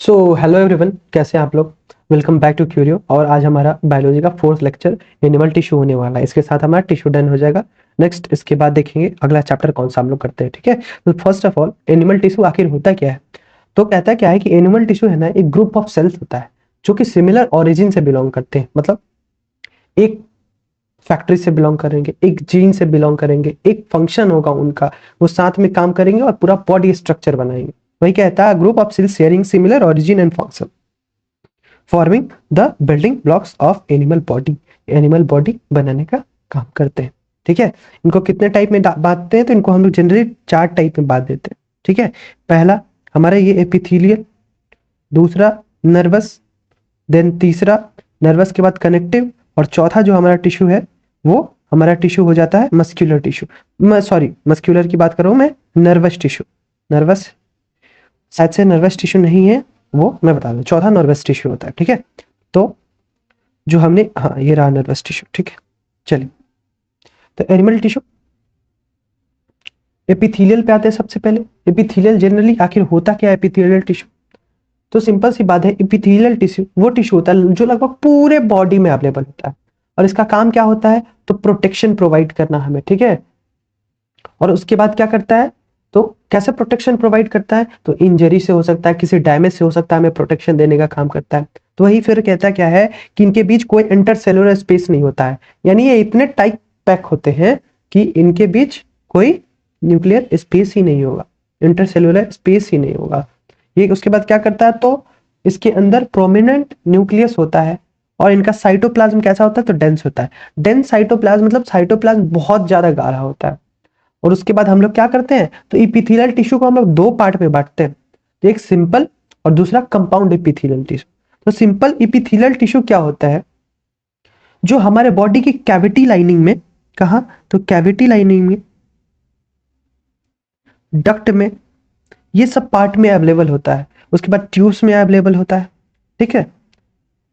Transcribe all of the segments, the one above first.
So hello everyone, कैसे हैं आप लोग। Welcome back to Curio. और आज हमारा बायोलॉजी का फोर्थ लेक्चर एनिमल टिश्यू होने वाला है। इसके साथ हमारा टिश्यू डन हो जाएगा। नेक्स्ट इसके बाद देखेंगे अगला चैप्टर कौन सा हम लोग करते हैं। ठीक है, तो first of all animal tissue आखिर होता क्या है। तो कहता क्या है कि एनिमल टिश्यू है ना, एक ग्रुप ऑफ सेल्स होता है जो कि सिमिलर ओरिजिन से बिलोंग करते हैं। मतलब एक फैक्ट्री से बिलोंग करेंगे, एक जीन से बिलोंग करेंगे, एक फंक्शन होगा उनका, वो साथ में काम करेंगे और पूरा बॉडी स्ट्रक्चर बनाएंगे। वही कहता है group of cells sharing similar origin and function forming the building blocks of animal body. Animal body बनाने का काम करते हैं। ठीक है, इनको कितने टाइप में बांटते हैं, तो इनको हम लोग जनरली 4 टाइप में बांट देते हैं। ठीक है, पहला हमारा ये एपिथेलियल, दूसरा नर्वस, देन तीसरा नर्वस के बाद कनेक्टिव, और चौथा जो हमारा टिश्यू है वो हमारा टिश्यू हो जाता है मस्क्यूलर टिश्यू। सॉरी, मस्क्यूलर की बात कर रहा हूं मैं, नर्वस टिश्यू। नर्वस शायद से नर्वस टिश्यू नहीं है, वो मैं बता दूं, चौथा नर्वस टिश्यू होता है। ठीक है, तो जो हमने, हाँ ये रहा नर्वस टिश्यू। ठीक है, चलिए तो एनिमल टिश्यू एपिथेलियल पे आते हैं। सबसे पहले एपिथेलियल जनरली आखिर होता क्या है एपिथेलियल टिश्यू। तो सिंपल सी बात है, एपिथेलियल टिश्यू वो टिश्यू होता है जो लगभग पूरे बॉडी में अवेलेबल होता है। और इसका काम क्या होता है, तो प्रोटेक्शन प्रोवाइड करना हमें। ठीक है, और उसके बाद क्या करता है, तो कैसे प्रोटेक्शन प्रोवाइड करता है, तो इंजरी से हो सकता है, किसी डैमेज से हो सकता है, हमें प्रोटेक्शन देने का काम करता है। तो वही फिर कहता क्या है कि इनके बीच कोई इंटरसेलुलर स्पेस नहीं होता है, यानी ये इतने टाइट पैक होते हैं कि इनके बीच कोई न्यूक्लियर स्पेस ही नहीं होगा, इंटरसेलुलर स्पेस ही नहीं होगा। ये उसके बाद क्या करता है, तो इसके अंदर प्रोमिनेंट न्यूक्लियस होता है, और इनका साइटोप्लाज्म कैसा होता है, तो डेंस होता है। डेंस साइटोप्लाज्म मतलब साइटोप्लाज्म बहुत ज्यादा गाढ़ा होता है। और उसके बाद हम लोग क्या करते हैं, तो इपिथेलियल टिश्यू को हम लोग 2 पार्ट में बांटते हैं, तो एक सिंपल और दूसरा कंपाउंड इपिथेलियल टिश्यू। तो सिंपल इपिथेलियल टिश्यू क्या होता है, जो हमारे बॉडी की कैविटी लाइनिंग में, कहा तो कैविटी लाइनिंग में, डक्ट में, ये सब पार्ट में अवेलेबल होता है। उसके बाद ट्यूब्स में अवेलेबल होता है। ठीक है,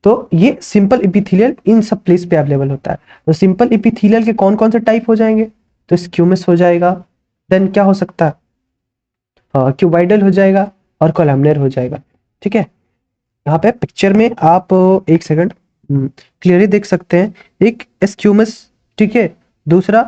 तो ये सिंपल इपिथेलियल इन सब प्लेस पे अवेलेबल होता है। तो सिंपल इपिथेलियल के कौन कौन से टाइप हो जाएंगे, तो स्क्यूमस हो जाएगा, देन क्या हो सकता है, क्यूबाइडल हो जाएगा, और कोलमनर हो जाएगा। ठीक है, यहाँ पे पिक्चर में आप एक सेकंड क्लियरली देख सकते हैं, एक स्क्यूमस, ठीक है, दूसरा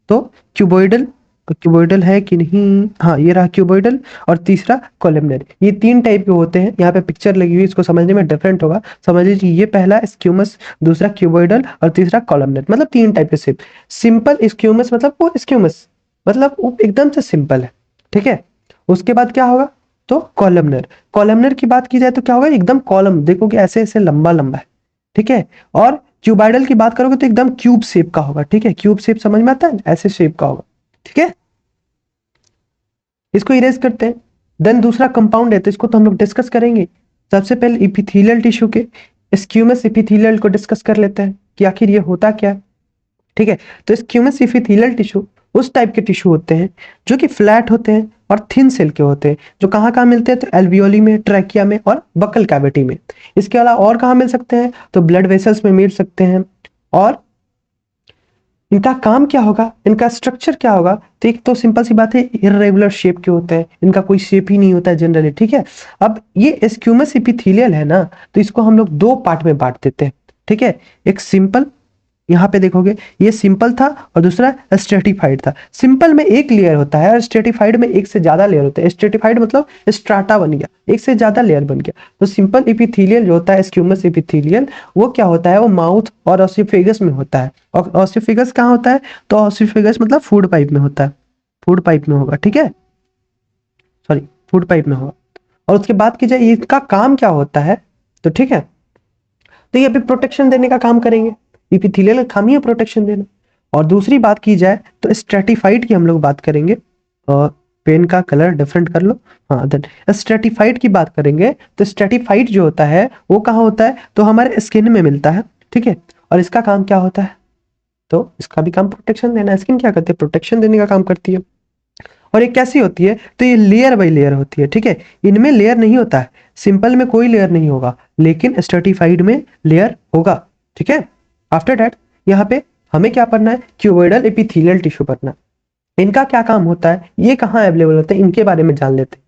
तो क्यूबोइडल, क्यूबोइडल है कि नहीं, हाँ ये रहा क्यूबोइडल, और तीसरा कोलमनर। ये 3 टाइप के होते हैं। यहाँ पे पिक्चर लगी हुई, इसको समझने में डिफरेंट होगा। समझ लीजिए ये पहला स्क्यूमस, दूसरा क्यूबोइडल, और तीसरा कोलमनर। मतलब 3 टाइप के शेप। सिंपल स्क्यूमस मतलब वो स्क्यूमस, मतलब वो एकदम से सिंपल है। ठीक है, उसके बाद क्या होगा, तो कॉलमनर। कॉलमनर की बात की जाए तो क्या होगा, एकदम कॉलम देखोगे ऐसे ऐसे लंबा लंबा है। ठीक है, और क्यूबाइडल की बात करोगे तो एकदम क्यूब शेप का होगा। ठीक है, क्यूब शेप समझ में आता है, ऐसे शेप का होगा। ठीक है, इसको इरेज करते हैं। देन दूसरा कंपाउंड है, तो इसको तो हम लोग डिस्कस करेंगे। सबसे पहले इपिथेलियल टिश्यू के स्क्यूमस इपिथेलियल को डिस्कस कर लेते हैं कि आखिर ये होता क्या है। ठीक है, तो स्क्यूमस इपिथेलियल टिश्यू उस टाइप के टिश्यू होते हैं जो कि फ्लैट होते हैं और थिन सेल के होते हैं, जो कहाँ कहाँ मिलते हैं, तो एल्वियोली में, ट्रैकिया में, और बकल कैविटी में। इसके अलावा और कहाँ मिल सकते हैं, तो ब्लड वेसल्स में मिल सकते हैं। और इनका काम क्या होगा, इनका स्ट्रक्चर क्या होगा, तो एक तो सिंपल सी बात है, इररेगुलर शेप के होते हैं, इनका कोई शेप ही नहीं होता है जनरली। ठीक है, अब ये स्क्यूमस इपिथेलियल है ना, तो इसको हम लोग 2 पार्ट में बांट देते हैं। ठीक है, एक सिंपल, यहाँ पे देखोगे ये सिंपल था, और दूसरा स्ट्रेटिफाइड था। सिंपल में एक लेयर होता है, और स्ट्रेटिफाइड में एक से ज्यादा लेयर होता है। स्ट्रेटिफाइड मतलब स्ट्राटा बन गया, एक से ज्यादा लेयर बन गया। तो सिंपल इपिथेलियल जो होता है, स्क्यूमस इपिथेलियल, वो क्या होता है, वो माउथ और ऑसिफेगस में होता है। और ऑसिफेगस कहाँ होता है, तो ऑसिफेगस मतलब फूड पाइप में होता है, फूड पाइप में होगा। ठीक है, सॉरी, फूड पाइप में होगा। और उसके बाद की जाए इसका काम क्या होता है, तो ठीक है, तो ये अभी प्रोटेक्शन देने का काम करेंगे। इपिथेलियल का काम ही है प्रोटेक्शन देना। और दूसरी बात की जाए तो स्ट्रेटिफाइड की हम लोग बात करेंगे। पेन का कलर डिफरेंट कर लो, हाँ। देन स्ट्रेटिफाइड की बात करेंगे, तो स्ट्रेटिफाइड जो होता है वो कहाँ होता है, तो हमारे स्किन में मिलता है। ठीक है, और इसका काम क्या होता है, तो इसका भी काम प्रोटेक्शन देना है। स्किन क्या करती है, प्रोटेक्शन देने का काम करती है। और ये कैसी होती है, तो ये लेयर बाई लेयर होती है। ठीक है, इनमें लेयर नहीं होता है, सिंपल में कोई लेयर नहीं होगा, लेकिन स्ट्रेटिफाइड में लेयर होगा। ठीक है, आफ्टर दैट यहाँ पे हमें क्या पढ़ना है, क्यूबोइडल एपिथेलियल टिश्यू पढ़ना है। इनका क्या काम होता है, ये कहाँ अवेलेबल होता है, इनके बारे में जान लेते हैं।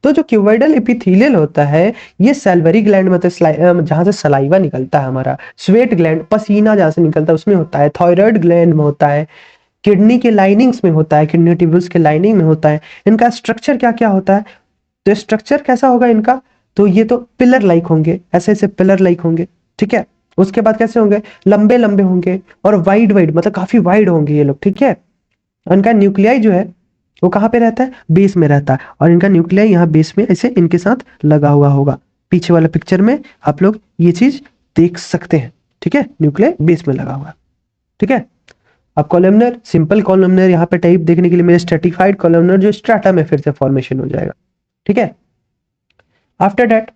तो जो क्यूबोइडल एपिथेलियल होता है ये सैलिवरी ग्लैंड में जहां से सलाइवा निकलता है, हमारा स्वेट ग्लैंड पसीना जहां से निकलता है उसमें होता है, थायराइड ग्लैंड में होता है, किडनी के लाइनिंग्स में होता है, किडनी ट्यूब्यूल्स के लाइनिंग में होता है। इनका स्ट्रक्चर क्या क्या होता है, तो स्ट्रक्चर कैसा होगा इनका, तो ये तो पिलर लाइक होंगे, ऐसे ऐसे पिलर लाइक होंगे, ठीक है। उसके बाद कैसे होंगे, लंबे लंबे होंगे और वाइड वाइड, मतलब काफी वाइड होंगे ये लोग, ठीक है। इनका न्यूक्लियाई जो है वो कहाँ पे रहता है, बेस में रहता है, और इनका न्यूक्लियाई यहाँ बेस में ऐसे इनके साथ लगा हुआ होगा। पीछे वाला पिक्चर में आप लोग ये चीज देख सकते हैं, ठीक है, न्यूक्लियाई बेस में लगा हुआ, ठीक है। अब कॉलमनर, सिंपल कॉलमनर यहाँ पे टाइप देखने के लिए मेरे स्ट्रेटिफाइड कॉलमनर जो स्ट्राटा में फिर से फॉर्मेशन हो जाएगा, ठीक है। आफ्टर दैट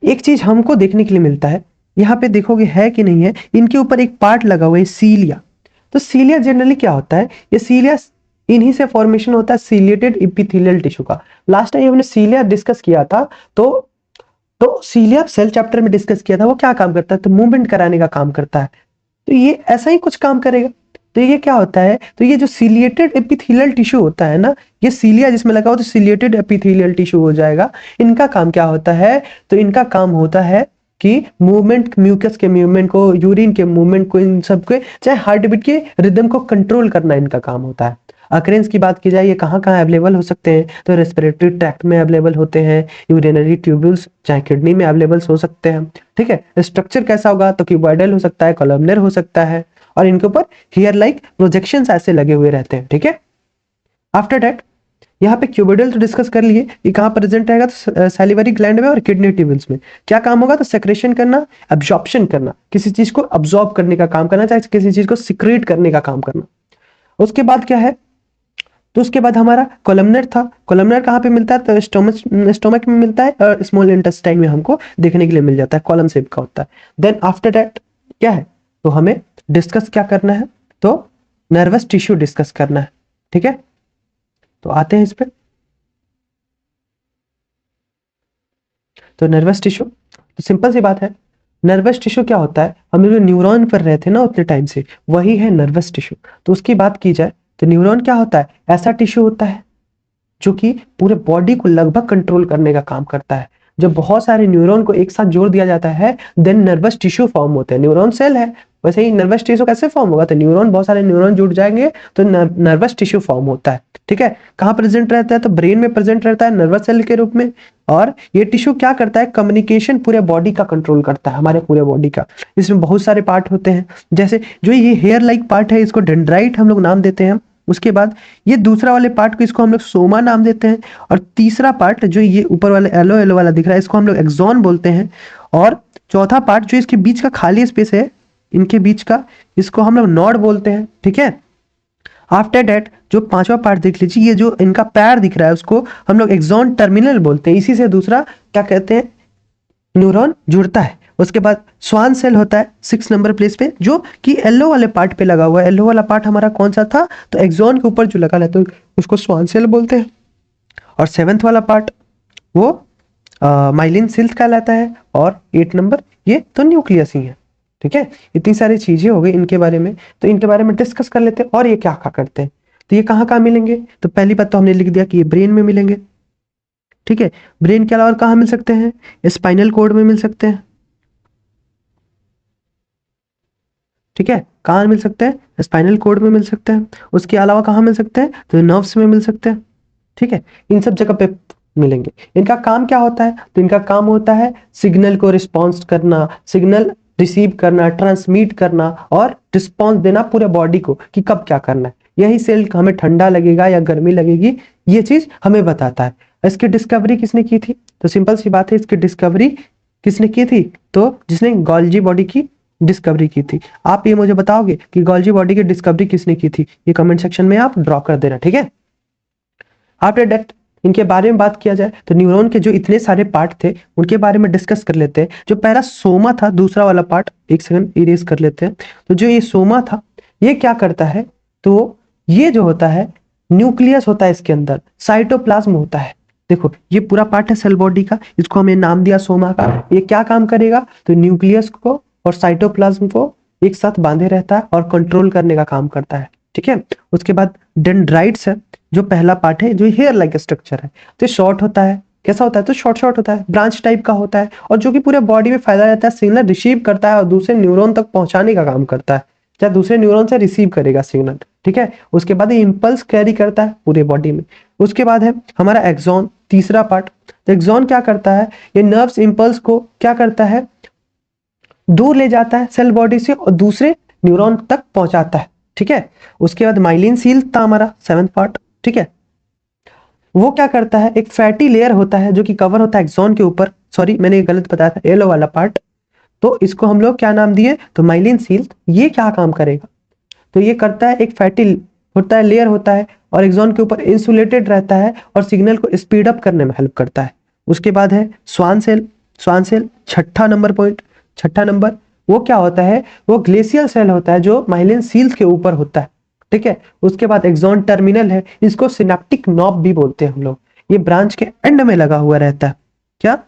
एक चीज हमको देखने के लिए मिलता है, यहाँ पे देखोगे है कि नहीं है, इनके ऊपर एक पार्ट लगा हुआ है सीलिया। तो सीलिया जनरली क्या होता है, ये सीलिया इन्हीं से फॉर्मेशन होता है सीलिएटेड एपिथेलियल टिश्यू का। लास्ट टाइम हमने सीलिया डिस्कस किया था, तो सीलिया सेल चैप्टर में डिस्कस किया था, वो क्या काम करता है, तो मूवमेंट कराने का काम करता है। तो ये ऐसा ही कुछ काम करेगा। तो ये क्या होता है, तो ये जो सीलिएटेड एपिथेलियल टिश्यू होता है ना, ये सीलिया जिसमें लगा हो तो सीलिएटेड एपिथेलियल टिश्यू हो जाएगा। इनका काम क्या होता है, तो इनका काम होता है कि मूवमेंट, म्यूकस के मूवमेंट को, यूरिन के मूवमेंट को, इन सब के, चाहे हार्ट बीट के रिदम को कंट्रोल करना इनका काम होता है। अक्रेंस की बात की जाए, ये कहाँ कहाँ अवेलेबल हो सकते हैं, तो रेस्पिरेटरी ट्रैक्ट में अवेलेबल होते हैं, यूरिनरी ट्यूब्यूल्स चाहे किडनी में अवेलेबल हो सकते हैं, ठीक है। स्ट्रक्चर कैसा होगा, तो क्यूबॉइडल हो सकता है, कॉलमनर हो सकता है, और इनके ऊपर हेयर लाइक प्रोजेक्शंस ऐसे लगे हुए रहते हैं, ठीक है। आफ्टर दैट यहाँ पे क्यूबोइडल तो डिस्कस कर लिए, ये कहाँ प्रेजेंट रहेगा, तो सैलिवरी ग्लैंड में और किडनी ट्यूब्यूल्स में। क्या काम होगा, तो सेक्रेशन करना, एब्जॉर्प्शन करना, किसी चीज को अब्जॉर्ब करने का काम करना, चाहे किसी चीज को सिक्रेट करने का काम करना। उसके बाद क्या है, तो उसके बाद हमारा कोलमनर था। कोलमनर कहाँ पे मिलता है, तो स्टोमक में मिलता है, और स्मॉल इंटेस्टाइन में हमको देखने के लिए मिल जाता है, कॉलम शेप का होता है। देन आफ्टर दैट क्या है, तो हमें डिस्कस क्या करना है, तो नर्वस टिश्यू डिस्कस करना है, ठीक है। तो आते हैं इस पे, तो नर्वस टिश्यू, तो सिंपल सी बात है, नर्वस टिश्यू क्या होता है, हम जो न्यूरॉन पर रहे थे ना उतने टाइम से, वही है नर्वस टिश्यू। तो उसकी बात की जाए तो न्यूरॉन क्या होता है, ऐसा टिश्यू होता है जो कि पूरे बॉडी को लगभग कंट्रोल करने का काम करता है। जब बहुत सारे न्यूरॉन को एक साथ जोड़ दिया जाता है, देन नर्वस टिश्यू फॉर्म होते हैं। न्यूरॉन सेल है, वैसे ही नर्वस टिश्यू कैसे फॉर्म होगा, तो न्यूरॉन, बहुत सारे न्यूरॉन जुड़ जाएंगे तो नर्वस टिश्यू फॉर्म होता है, ठीक है। कहाँ प्रेजेंट रहता है, तो ब्रेन में प्रेजेंट रहता है नर्वस सेल के रूप में। और ये टिश्यू क्या करता है, कम्युनिकेशन पूरे बॉडी का कंट्रोल करता है, हमारे पूरे बॉडी का। इसमें बहुत सारे पार्ट होते हैं, जैसे जो ये हेयर लाइक पार्ट है इसको डेंड्राइट हम लोग नाम देते हैं। उसके बाद ये दूसरा वाले पार्ट को, इसको हम लोग सोमा नाम देते हैं। और तीसरा पार्ट जो ये ऊपर वाले येलो येलो वाला दिख रहा है, इसको हम लोग एक्सॉन बोलते हैं। और चौथा पार्ट जो इसके बीच का खाली स्पेस है, इनके बीच का, इसको हम लोग नॉड बोलते हैं, ठीक है। आफ्टर डेट जो पांचवा पार्ट देख लीजिए, ये जो इनका पैर दिख रहा है उसको हम लोग एक्सॉन टर्मिनल बोलते हैं। इसी से दूसरा क्या कहते हैं, न्यूरॉन जुड़ता है। उसके बाद स्वान सेल होता है 6 नंबर प्लेस पे, जो कि येलो वाले पार्ट पे लगा हुआ है। येलो वाला पार्ट हमारा कौन सा था, तो एक्सॉन के ऊपर जो लगा है, तो उसको स्वान सेल बोलते हैं। और 7th वाला पार्ट वो माइलिन सेल कहलाता है। और 8 नंबर ये तो न्यूक्लियस ही है, ठीक है। इतनी सारी चीजें हो गई इनके बारे में, तो इनके बारे में डिस्कस कर लेते हैं। और ये क्या क्या करते हैं, तो ये कहाँ कहाँ मिलेंगे, तो पहली बात तो हमने लिख दिया कि ये ब्रेन में मिलेंगे, ठीक है। ब्रेन के अलावा कहाँ मिल सकते हैं, स्पाइनल कोड में मिल सकते हैं, ठीक है। कहाँ मिल सकते हैं, स्पाइनल कोड में मिल सकते हैं। उसके अलावा कहाँ मिल सकते हैं, तो नर्व्स में मिल सकते हैं, ठीक है। इन सब जगह पे मिलेंगे। इनका काम क्या होता है, तो इनका काम होता है सिग्नल को रिस्पॉन्स करना, सिग्नल रिसीव करना, ट्रांसमिट करना, और रिस्पॉन्स देना पूरे बॉडी को कि कब क्या करना है। यही सेल हमें ठंडा लगेगा या गर्मी लगेगी, ये चीज हमें बताता है। इसकी डिस्कवरी किसने की थी, तो सिंपल सी बात है, इसकी डिस्कवरी किसने की थी, तो जिसने गोल्जी बॉडी की डिस्कवरी की थी। आप ये मुझे बताओगे कि गोल्जी बॉडी की डिस्कवरी किसने की थी, ये कमेंट सेक्शन में आप ड्रॉ कर देना, ठीक है। आफ्टर दैट इनके बारे में बात किया जाए तो न्यूरॉन के जो इतने सारे पार्ट थे उनके बारे में डिस्कस कर लेते हैं। जो पहला सोमा था, दूसरा वाला पार्ट, एक सेकंड इरेज कर लेते हैं। तो जो ये सोमा था, ये क्या करता है, तो ये जो होता है न्यूक्लियस होता है, इसके अंदर साइटोप्लाज्म होता है। देखो ये पूरा पार्ट है सेल बॉडी का, इसको हमें नाम दिया सोमा का। ये क्या काम करेगा, तो न्यूक्लियस को और साइटोप्लाज्म को एक साथ बांधे रहता है और कंट्रोल करने का काम करता है, ठीक है। उसके बाद डेंड्राइट्स है जो पहला पार्ट है, जो हेयर लाइक स्ट्रक्चर है, तो शॉर्ट होता है। कैसा होता है? तो शॉर्ट शॉर्ट होता है, ब्रांच टाइप का होता है, और जो कि पूरे बॉडी में फैला रहता है, सिग्नल रिसीव करता है और दूसरे न्यूरॉन तक पहुंचाने का काम करता है, चाहे दूसरे न्यूरॉन से रिसीव करेगा सिग्नल, ठीक है। उसके बाद ये इंपल्स कैरी करता है पूरे बॉडी में। उसके बाद है हमारा एक्सॉन, तीसरा पार्ट। तो एक्सॉन क्या करता है? ये नर्व्स इंपल्स को क्या करता है? दूर ले जाता है सेल बॉडी से और दूसरे न्यूरॉन तक पहुंचाता है, ठीक है। उसके बाद माइलिन सील था हमारा 7th पार्ट, ठीक है। वो क्या करता है? एक फैटी लेयर होता है जो कि कवर होता है एक्सॉन के ऊपर, सॉरी मैंने ये गलत बताया था, येलो वाला पार्ट। तो इसको हम लोग क्या नाम दिए? तो माइलिन सील। ये क्या काम करेगा? तो ये करता है, एक फैटी होता है, लेयर होता है, और एक्सॉन के ऊपर इंसुलेटेड रहता है और सिग्नल को स्पीड अप करने में हेल्प करता है। उसके बाद है स्वान सेल। स्वान सेल छठा नंबर पॉइंट, छठा नंबर। वो क्या होता है? वो ग्लेशियल सेल होता है जो माइलिन सील्स के ऊपर होता है, ठीक है। उसके बाद एक्सॉन टर्मिनल है, इसको सिनेप्टिक नॉब भी बोलते हैं हम लोग। ये ब्रांच के एंड में लगा हुआ रहता है। क्या?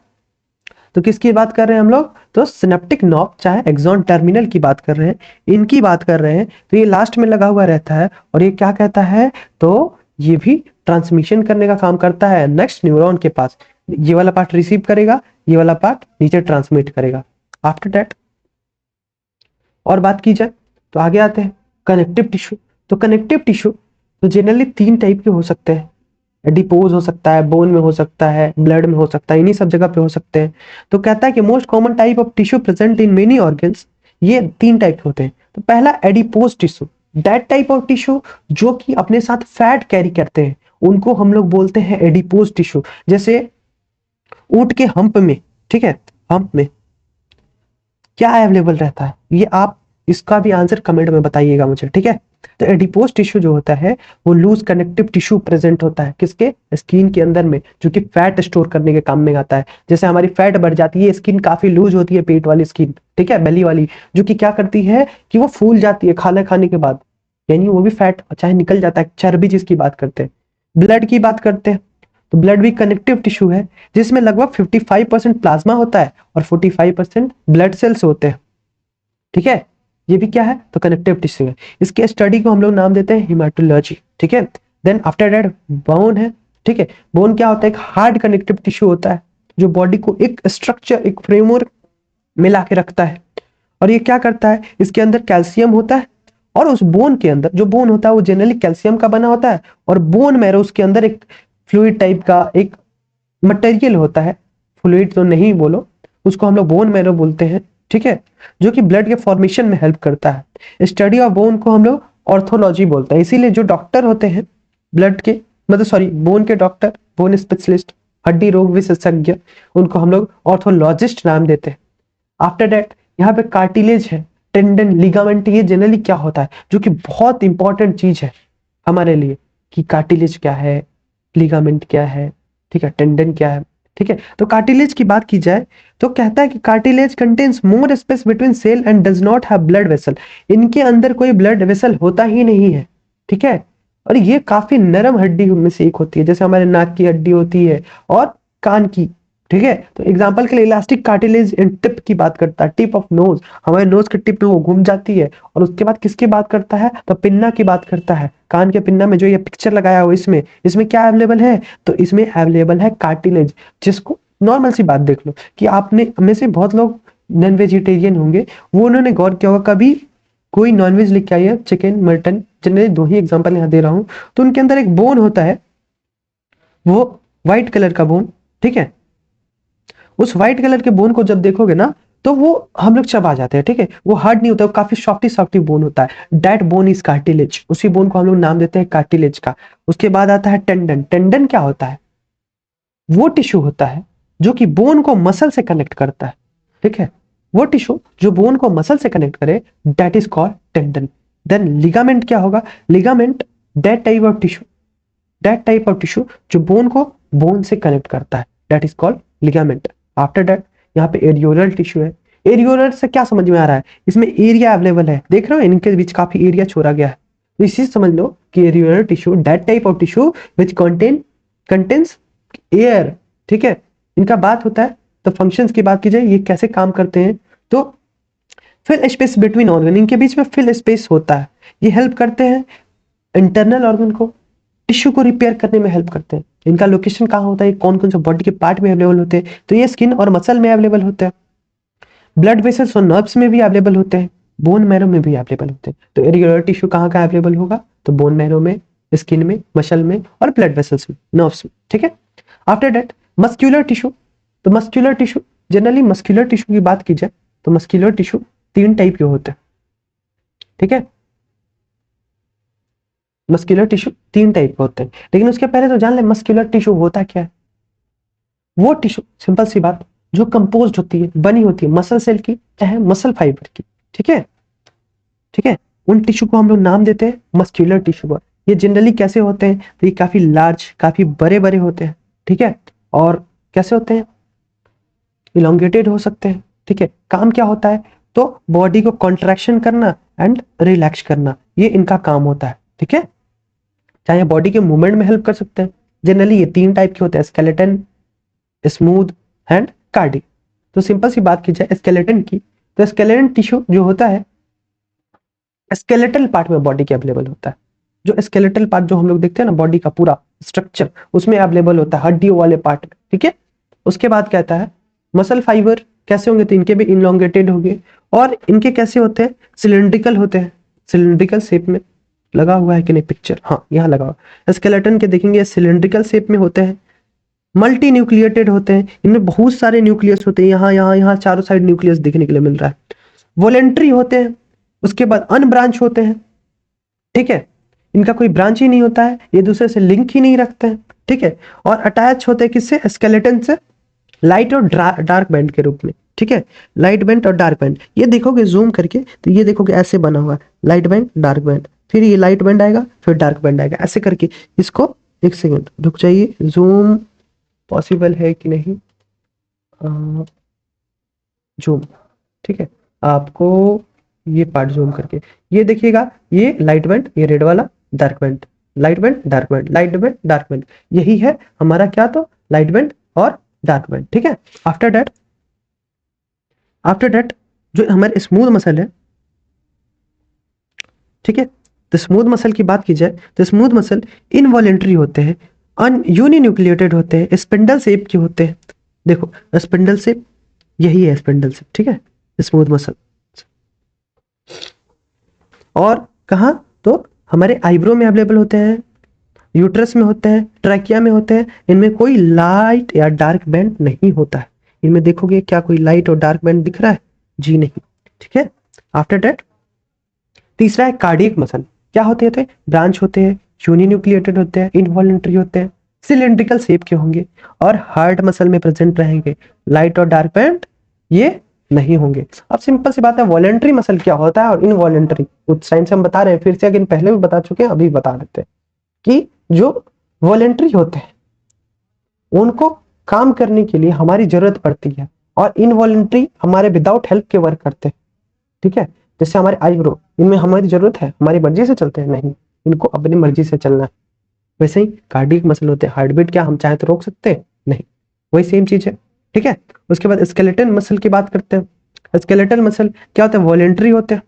तो किसकी बात कर रहे हैं हम लोग? तो सिनेप्टिक नॉब चाहे एक्सॉन टर्मिनल की बात कर रहे हैं, इनकी बात कर रहे हैं। तो ये लास्ट में लगा हुआ रहता है और ये क्या कहता है? तो ये भी ट्रांसमिशन करने का काम करता है नेक्स्ट न्यूरॉन के पास। ये वाला पार्ट रिसीव करेगा, ये वाला पार्ट नीचे ट्रांसमिट करेगा। आफ्टर दैट और बात की जाए तो आगे आते हैं कनेक्टिव टिश्यू। तो कनेक्टिव टिश्यू तो जनरली 3 टाइप के हो सकते हैं। एडिपोज हो सकता है, बोन में हो सकता है, ब्लड में हो सकता है, इन्हीं सब जगह पे हो सकते हैं। तो कहता है कि most common type of tissue present in many organs, ये 3 टाइप के होते हैं। तो पहला adipose tissue, that type of tissue जो कि अपने साथ फैट कैरी करते हैं, उनको हम लोग बोलते हैं एडिपोज टिश्यू। जैसे ऊंट के हम्प में, ठीक है, हम्प में क्या अवेलेबल रहता है? ये आप इसका भी आंसर कमेंट में बताइएगा मुझे, ठीक है। तो एडिपोज टिश्यू जो होता है वो लूज कनेक्टिव टिश्यू प्रेजेंट होता है, किसके? स्किन के अंदर में, जो कि फैट स्टोर करने के काम में आता है। जैसे हमारी फैट बढ़ जाती है, स्किन काफी लूज होती है, पेट वाली स्किन, ठीक है, बेली वाली, जो कि क्या करती है कि वो फूल जाती है खाना खाने के बाद, यानी वो भी फैट चाहे निकल जाता है, चर्बी जिसकी बात करते हैं। ब्लड की बात करते हैं तो ब्लड भी कनेक्टिव टिश्यू है, जिसमें लगभग 55% प्लाज्मा होता है और 45% ब्लड सेल्स होते हैं, ठीक है। ये भी क्या है? तो कनेक्टिव टिश्यू है। इसके स्टडी को हम लोग नाम देते हैं हिमेटोलॉजी, ठीक है। देन आफ्टर दैट बोन है, ठीक है। बोन क्या होता है? एक हार्ड कनेक्टिव टिश्यू होता है जो बॉडी को एक स्ट्रक्चर, एक फ्रेमवर्क मिला के रखता है। और ये क्या करता है? इसके अंदर कैल्शियम होता है, और उस बोन के अंदर, जो बोन होता है वो जनरली कैल्शियम का बना होता है, और बोन मैरो उसके अंदर एक फ्लूइड टाइप का एक मटेरियल होता है, फ्लूइड तो नहीं बोलो, उसको हम लोग बोन मैरो बोलते हैं, ठीक है, जो कि ब्लड के फॉर्मेशन में हेल्प करता है। स्टडी ऑफ बोन को हम लोग ऑर्थोलॉजी बोलते हैं। इसीलिए जो डॉक्टर होते हैं ब्लड के, मतलब सॉरी बोन के डॉक्टर, बोन स्पेशलिस्ट, हड्डी रोग विशेषज्ञ, उनको हम लोग ऑर्थोलॉजिस्ट नाम देते हैं। आफ्टर दैट यहाँ पे कार्टिलेज है, टेंडन, लिगामेंट। ये जनरली क्या होता है, जो कि बहुत इंपॉर्टेंट चीज है हमारे लिए, कि कार्टिलेज क्या है, लिगामेंट क्या है, ठीक है, टेंडन क्या है, ठीक है। तो कार्टिलेज की बात की जाए तो कहता है कि cartilage contains more space between cell and does not have blood vessel. इनके अंदर कोई ब्लड वेसल होता ही नहीं है, ठीक है। और ये काफी नरम हड्डी में से एक होती है, जैसे हमारे नाक की हड्डी होती है और कान की, ठीक है। तो एग्जांपल के लिए इलास्टिक कार्टिलेज इन टिप की बात करता है, टिप ऑफ नोज, हमारे नोज के टिप में वो घूम जाती है। और उसके बाद किसकी बात करता है? तो पिन्ना की बात करता है, कान के पिन्ना में जो ये पिक्चर लगाया हुआ, इसमें इसमें क्या अवेलेबल है? तो इसमें अवेलेबल है कार्टिलेज, जिसको नॉर्मल सी बात देख लो कि आपने में से बहुत लोग नॉन वेजिटेरियन होंगे, वो उन्होंने गौर किया होगा, कभी कोई नॉनवेज लेके आइए, चिकन मटन, जनरली 2 ही एग्जांपल यहाँ दे रहा हूँ, तो उनके अंदर एक बोन होता है, वो व्हाइट कलर का बोन, ठीक है। उस व्हाइट कलर के बोन को जब देखोगे ना, तो वो हम लोग चबा जाते हैं, ठीक है। वो हार्ड नहीं होता, वो काफी सॉफ्टी सॉफ्टी बोन होता है। दैट बोन इज कार्टिलेज, उसी बोन को हम लोग नाम देते हैं कार्टिलेज का। उसके बाद आता है टेंडन। टेंडन क्या होता है? वो टिश्यू होता है जो कि बोन को मसल से कनेक्ट करता है, ठीक है। वो टिश्यू जो बोन को मसल से कनेक्ट करे, that is called tendon. Then ligament क्या होगा? Ligament that type of tissue, that type of tissue जो बोन को बोन से कनेक्ट करता है, that is called ligament. After that यहाँ पे एरियोलर टिश्यू है। एरियोलर से क्या समझ में आ रहा है? इसमें एरिया अवेलेबल है, देख रहे हो इनके बीच काफी एरिया छोड़ा गया है, तो इसी समझ लो कि areolar tissue that type of tissue which contains air, ठीक है। इनका बात होता है, तो फंक्शंस की बात की जाए, ये कैसे काम करते हैं, तो फिल स्पेस बिटवीन ऑर्गन, इनके बीच में फिल स्पेस होता है, ये हेल्प करते हैं इंटरनल ऑर्गन को, टिश्यू को रिपेयर करने में हेल्प करते हैं। इनका लोकेशन कहाँ होता है, कौन कौन से बॉडी के पार्ट में अवेलेबल होते हैं, तो ये स्किन और मसल में अवेलेबल होते हैं। ब्लड वेसल्स और नर्व्स में भी अवेलेबल होते हैं, बोन मैरो में भी अवेलेबल होते हैं। तो इरेगुलर टिश्यू कहाँ कहाँ अवेलेबल होगा, तो बोन मैरो में, स्किन में, मसल में और ब्लड वेसल्स में, नर्व्स में, ठीक है। आफ्टर दैट मस्क्यूलर टिश्यू, तो muscular tissue, generally muscular tissue की बात की जाए तो मस्क्यूलर टिश्यू 3 टाइप के होते हैं, ठीक है। मस्क्यूलर टिश्यू 3 टाइप के होते हैं, लेकिन उसके पहले तो जान ले मस्क्यूलर टिश्यू होता क्या है। वो टिश्यू, सिंपल सी बात, जो कंपोज होती है, बनी होती है मसल सेल की, चाहे मसल फाइबर की, ठीक है, ठीक है। उन टिश्यू को हम लोग नाम देते हैं मस्क्यूलर टिश्यू। ये जनरली कैसे होते हैं, तो ये काफी लार्ज, काफी बड़े बड़े होते हैं, ठीक है। और कैसे होते हैं, इलोंगेटेड हो सकते हैं, ठीक है। काम क्या होता है, तो बॉडी को कॉन्ट्रैक्शन करना एंड रिलैक्स करना, ये इनका काम होता है, ठीक है। चाहे बॉडी के मूवमेंट में हेल्प कर सकते हैं। जनरली ये 3 टाइप के होते हैं, स्केलेटन, स्मूथ एंड कार्डिक। तो सिंपल सी बात की जाए स्केलेटन की, तो स्केलेटन टिश्यू जो होता है स्केलेटल पार्ट में बॉडी के अवेलेबल होता है। जो स्केलेटल पार्ट जो हम लोग देखते हैं ना, बॉडी का पूरा स्ट्रक्चर उसमें अवेलेबल होता है, हड्डियों वाले पार्ट में, ठीक है। उसके बाद कहता है मसल फाइबर कैसे होंगे, तो इनके भी इनलोंगेटेड होंगे, और इनके कैसे होते हैं, सिलिंड्रिकल होते हैं, सिलिंड्रिकल शेप में। लगा हुआ है कि नहीं पिक्चर, हाँ यहाँ लगा हुआ। स्केलेटन के देखेंगे सिलिंड्रिकल शेप में होते हैं, मल्टी न्यूक्लिएटेड होते हैं, इनमें बहुत सारे न्यूक्लियस होते हैं, यहाँ यहाँ यहाँ चारों साइड न्यूक्लियस देखने के लिए मिल रहा है। वोलेंट्री होते हैं, उसके बाद अनब्रांच होते हैं, ठीक है। इनका कोई ब्रांच ही नहीं होता है, ये दूसरे से लिंक ही नहीं रखते हैं, ठीक है। और अटैच होते हैं किससे, स्केलेटन से, लाइट और डार्क बैंड के रूप में, ठीक है। लाइट बैंड और डार्क बैंड, ये देखोगे जूम करके तो ये देखोगे ऐसे बना हुआ है, लाइट बैंड डार्क बैंड, फिर ये लाइट बैंड आएगा, फिर डार्क बैंड आएगा, ऐसे करके इसको, एक सेकेंड रुक जाइए, जूम पॉसिबल है कि नहीं, जूम, ठीक है। आपको ये पार्ट जूम करके ये देखिएगा, ये लाइट बैंड, ये रेड वाला dark band, light band dark band, light band dark band, यही है हमारा क्या, तो लाइट बैंड और डार्क बैंड, ठीक है। आफ्टर दैट जो हमारे स्मूथ मसल है, ठीक है। तो स्मूथ मसल की बात की जाए तो स्मूथ मसल इनवॉलेंट्री होते हैं, यूनिन्यूक्लिएटेड होते हैं, स्पिंडल शेप के होते हैं। देखो स्पिंडल शेप, यही है स्पिंडल शेप, ठीक है, स्मूथ मसल। और कहाँ, तो हमारे आईब्रो में अवेलेबल होते हैं, यूट्रस में होते हैं, ट्रैकिया में होते हैं। इनमें कोई लाइट या डार्क बैंड नहीं होता है। इनमें देखोगे क्या कोई लाइट और डार्क बैंड दिख रहा है, जी नहीं, ठीक है। आफ्टर दैट तीसरा है कार्डियक मसल। क्या होते हैं, ब्रांच होते हैं, यूनिन्यूक्लिएटेड होते हैं, इनवॉलेंट्री होते हैं, सिलिंड्रिकल शेप के होंगे और हार्ट मसल में प्रेजेंट रहेंगे। लाइट और डार्क बैंड ये नहीं होंगे। अब सिंपल सी बात है, वॉलेंट्री मसल क्या होता है और इनवॉलेंट्री, कुछ टाइम से हम बता रहे हैं, फिर से अगेन पहले भी बता चुके हैं, अभी बता देते हैं कि जो वॉलेंट्री होते हैं उनको काम करने के लिए हमारी जरूरत पड़ती है, और इनवॉलेंट्री हमारे विदाउट हेल्प के वर्क करते हैं, ठीक है। जैसे हमारे आईब्रो, इनमें हमारी जरूरत है, हमारी मर्जी से चलते हैं, नहीं, इनको अपनी मर्जी से चलना है। वैसे ही कार्डियक मसल होते हैं, हार्ट बीट क्या हम चाहे तो रोक सकते हैं, नहीं, वही सेम चीज है, ठीक है। उसके बाद स्केलेटन मसल की बात करते हैं। स्केलेटन मसल क्या होता है, वॉलेंट्री होते हैं,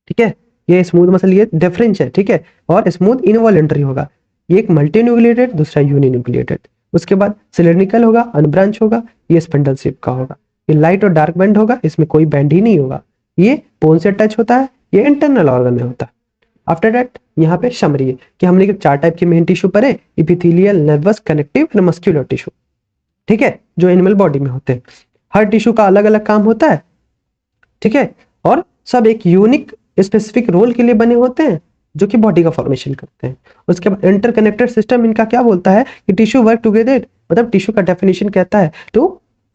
ठीक है। ये स्मूथ मसल, ये डिफरेंस है, ठीक है। और स्मूथ इनवॉलेंट्री होगा, ये एक मल्टी न्यूक्लिएटेड, दूसरा यूनिन्यूक्लिएटेड। उसके बाद सिलिंड्रिकल होगा, अनब्रांच होगा, ये स्पिंडल शेप का होगा। ये लाइट और डार्क बैंड होगा, इसमें कोई बैंड ही नहीं होगा, ये बोन से टच होता है, ये इंटरनल ऑर्गन में होता है। आफ्टर दैट यहाँ पे समरी है कि हमने 4 टाइप के मेन टिश्यू पढ़े, epithelial, nervous, connective and muscular tissue, ठीक है, जो एनिमल बॉडी में होते हैं। हर टिश्यू का अलग अलग काम होता है, ठीक है, और सब एक यूनिक स्पेसिफिक रोल के लिए बने होते हैं, जो कि बॉडी का फॉर्मेशन करते हैं। उसके बाद इंटरकनेक्टेड सिस्टम इनका क्या बोलता है कि टिश्यू वर्क टुगेदर, मतलब टिश्यू का डेफिनेशन कहता है to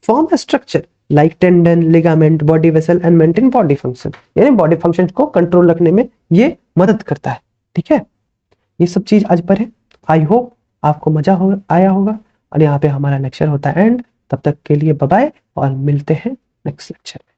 form a structure like tendon, ligament, body vessel and maintain body function, यानी बॉडी फंक्शन को कंट्रोल रखने में ये मदद करता है, ठीक है। ये सब चीज आज पर है। आई होप आपको मजा आया होगा, और यहाँ पे हमारा लेक्चर होता है एंड। तब तक के लिए बाय बाय, और मिलते हैं नेक्स्ट लेक्चर में।